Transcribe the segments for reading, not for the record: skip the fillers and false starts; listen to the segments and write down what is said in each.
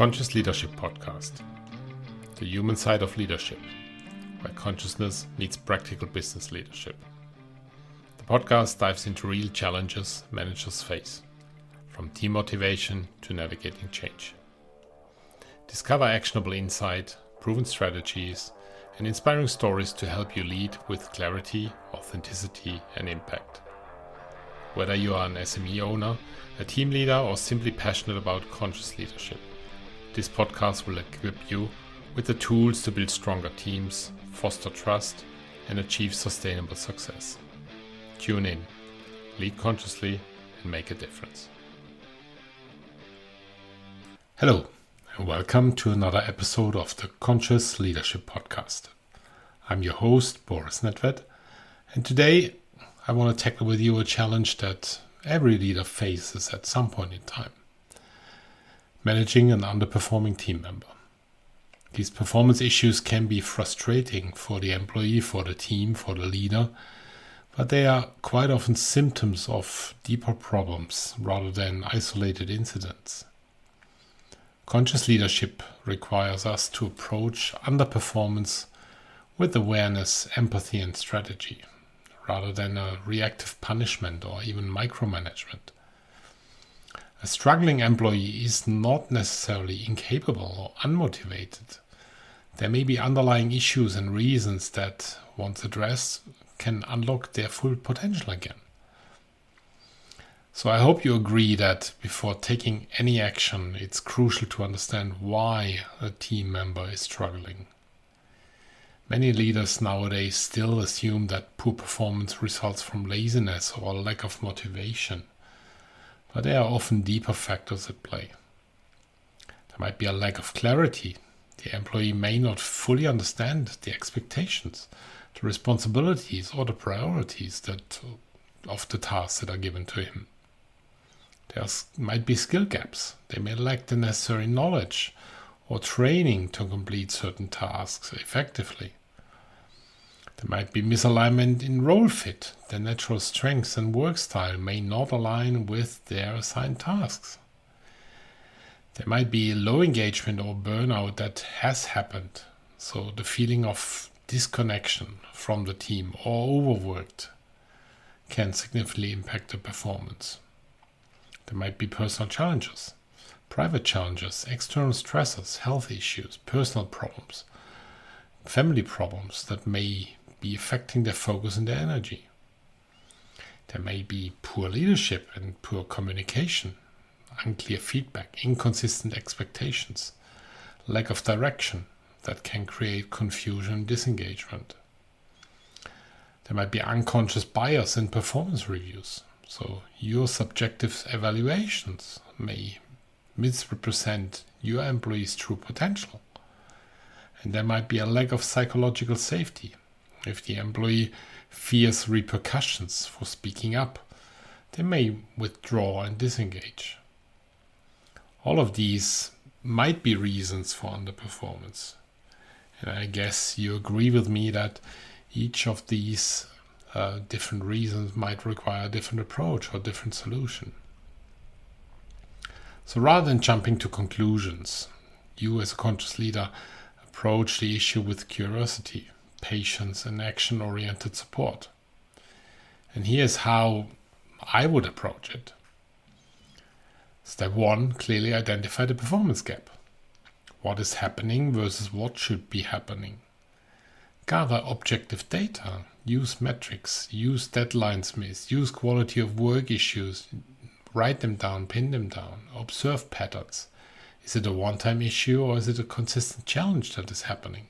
Conscious Leadership Podcast, the human side of leadership, where consciousness meets practical business leadership. The podcast dives into real challenges managers face, from team motivation to navigating change. Discover actionable insight, proven strategies, and inspiring stories to help you lead with clarity, authenticity, and impact. Whether you are an SME owner, a team leader, or simply passionate about conscious leadership, this podcast will equip you with the tools to build stronger teams, foster trust, and achieve sustainable success. Tune in, lead consciously, and make a difference. Hello, and welcome to another episode of the Conscious Leadership Podcast. I'm your host, Boris Nedved, and today I want to tackle with you a challenge that every leader faces at some point in time: managing an underperforming team member. These performance issues can be frustrating for the employee, for the team, for the leader, but they are quite often symptoms of deeper problems rather than isolated incidents. Conscious leadership requires us to approach underperformance with awareness, empathy, and strategy, rather than a reactive punishment or even micromanagement. A struggling employee is not necessarily incapable or unmotivated. There may be underlying issues and reasons that, once addressed, can unlock their full potential again. So I hope you agree that before taking any action, it's crucial to understand why a team member is struggling. Many leaders nowadays still assume that poor performance results from laziness or lack of motivation, but there are often deeper factors at play. There might be a lack of clarity. The employee may not fully understand the expectations, the responsibilities, or the priorities of the tasks that are given to him. There might be skill gaps. They may lack the necessary knowledge or training to complete certain tasks effectively. There might be misalignment in role fit. Their natural strengths and work style may not align with their assigned tasks. There might be low engagement or burnout that has happened, so the feeling of disconnection from the team or overworked can significantly impact the performance. There might be personal challenges, private challenges, external stressors, health issues, personal problems, family problems that may be affecting their focus and their energy. There may be poor leadership and poor communication, unclear feedback, inconsistent expectations, lack of direction that can create confusion and disengagement. There might be unconscious bias in performance reviews, so your subjective evaluations may misrepresent your employee's true potential. And there might be a lack of psychological safety. If the employee fears repercussions for speaking up, they may withdraw and disengage. All of these might be reasons for underperformance. And I guess you agree with me that each of these different reasons might require a different approach or different solution. So rather than jumping to conclusions, you as a conscious leader approach the issue with curiosity, patience, and action-oriented support. And here's how I would approach it. Step 1, clearly identify the performance gap. What is happening versus what should be happening. Gather objective data, use metrics, use deadlines missed, use quality of work issues, write them down, pin them down, observe patterns. Is it a one-time issue or is it a consistent challenge that is happening?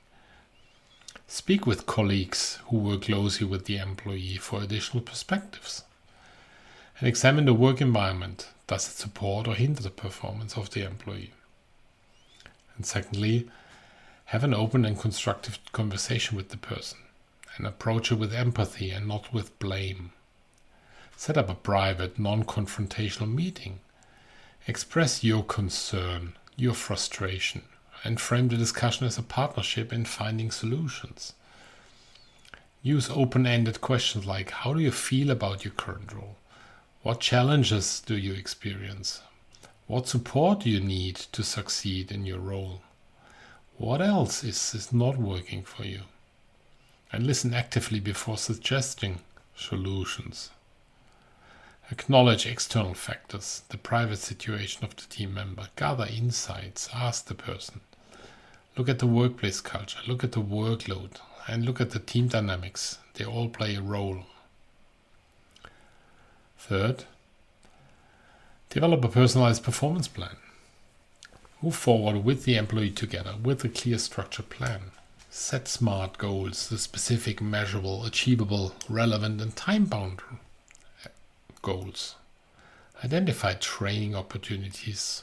Speak with colleagues who work closely with the employee for additional perspectives. And examine the work environment. Does it support or hinder the performance of the employee? And secondly, have an open and constructive conversation with the person and approach it with empathy and not with blame. Set up a private, non-confrontational meeting. Express your concern, your frustration, and frame the discussion as a partnership in finding solutions. Use open-ended questions like, how do you feel about your current role? What challenges do you experience? What support do you need to succeed in your role? What else is not working for you? And listen actively before suggesting solutions. Acknowledge external factors, the private situation of the team member. Gather insights, ask the person. Look at the workplace culture, look at the workload, and look at the team dynamics. They all play a role. Third, develop a personalized performance plan. Move forward with the employee together with a clear structured plan. Set SMART goals, the specific, measurable, achievable, relevant, and time-bound goals. Identify training opportunities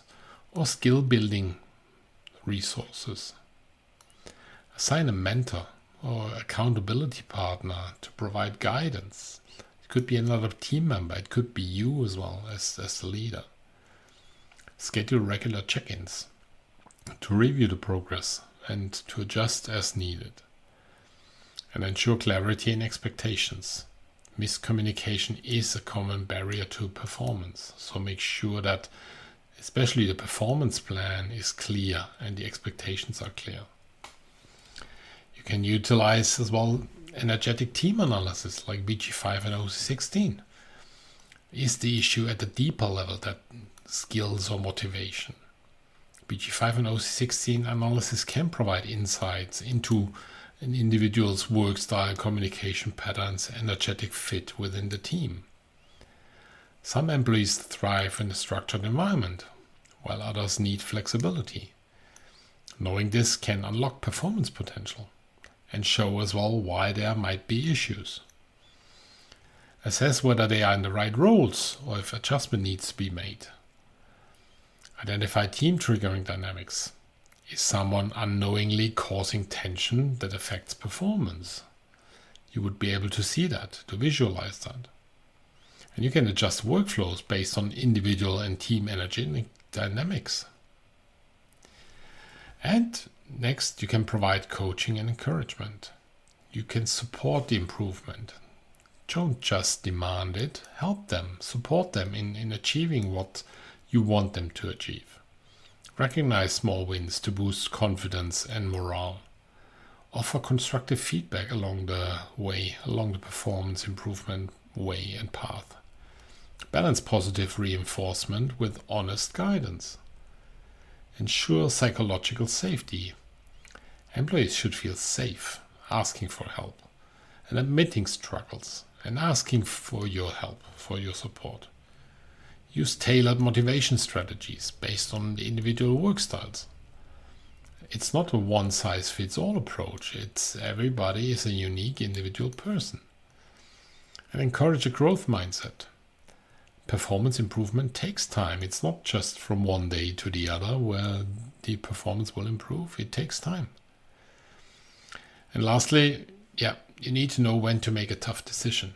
or skill-building resources. Assign a mentor or accountability partner to provide guidance. It could be another team member. It could be you as well as the leader. Schedule regular check-ins to review the progress and to adjust as needed. And ensure clarity in expectations. Miscommunication is a common barrier to performance, so make sure that especially the performance plan is clear and the expectations are clear. You can utilize as well energetic team analysis like BG5 and OC16. Is the issue at the deeper level that skills or motivation? BG5 and OC16 analysis can provide insights into an individual's work style, communication patterns, energetic fit within the team. Some employees thrive in a structured environment, while others need flexibility. Knowing this can unlock performance potential and show as well why there might be issues. Assess whether they are in the right roles or if adjustment needs to be made. Identify team triggering dynamics. Is someone unknowingly causing tension that affects performance? You would be able to see that, to visualize that. And you can adjust workflows based on individual and team energy dynamics. And next, you can provide coaching and encouragement. You can support the improvement. Don't just demand it, help them, support them in achieving what you want them to achieve. Recognize small wins to boost confidence and morale. Offer constructive feedback along the way, along the performance improvement way and path. Balance positive reinforcement with honest guidance. Ensure psychological safety. Employees should feel safe asking for help and admitting struggles and asking for your help, for your support. Use tailored motivation strategies based on the individual work styles. It's not a one-size-fits-all approach. It's everybody is a unique individual person. And encourage a growth mindset. Performance improvement takes time. It's not just from one day to the other where the performance will improve. It takes time. And lastly, you need to know when to make a tough decision.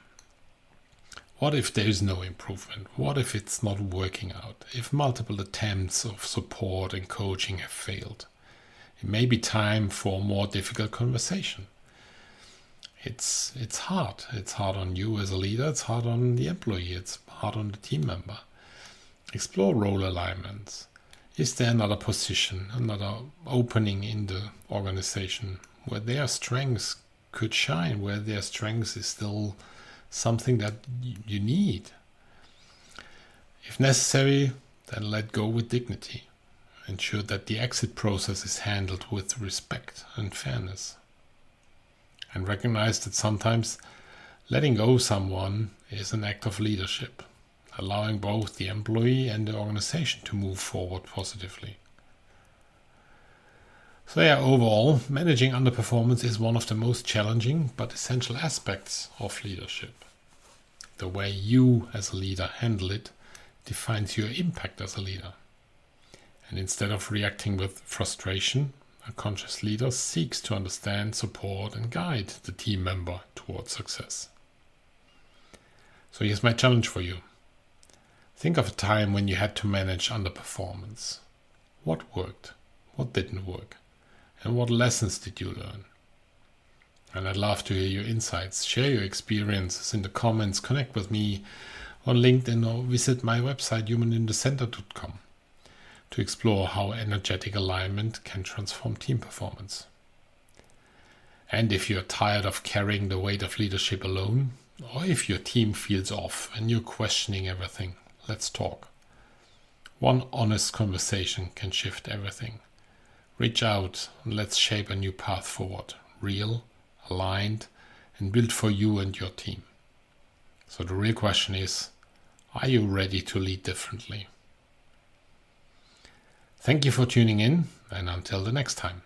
What if there is no improvement? What if it's not working out? If multiple attempts of support and coaching have failed? It may be time for a more difficult conversation. It's hard. It's hard on you as a leader. It's hard on the employee. It's hard on the team member. Explore role alignments. Is there another position, another opening in the organization where their strengths could shine, where their strengths is still something that you need? If necessary, then let go with dignity. Ensure that the exit process is handled with respect and fairness. And recognize that sometimes letting go someone is an act of leadership, allowing both the employee and the organization to move forward positively. So overall, managing underperformance is one of the most challenging but essential aspects of leadership. The way you as a leader handle it defines your impact as a leader. And instead of reacting with frustration, a conscious leader seeks to understand, support, and guide the team member towards success. So here's my challenge for you. Think of a time when you had to manage underperformance. What worked? What didn't work? And what lessons did you learn? And I'd love to hear your insights. Share your experiences in the comments. Connect with me on LinkedIn or visit my website humaninthecenter.com. to explore how energetic alignment can transform team performance. And if you're tired of carrying the weight of leadership alone, or if your team feels off and you're questioning everything, let's talk. One honest conversation can shift everything. Reach out and let's shape a new path forward, real, aligned, and built for you and your team. So the real question is, are you ready to lead differently? Thank you for tuning in, and until the next time,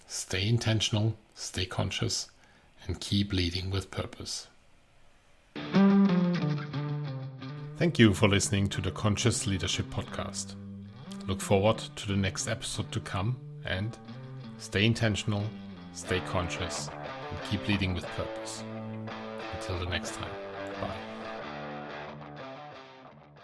stay intentional, stay conscious, and keep leading with purpose. Thank you for listening to the Conscious Leadership Podcast. Look forward to the next episode to come, and stay intentional, stay conscious, and keep leading with purpose. Until the next time, bye.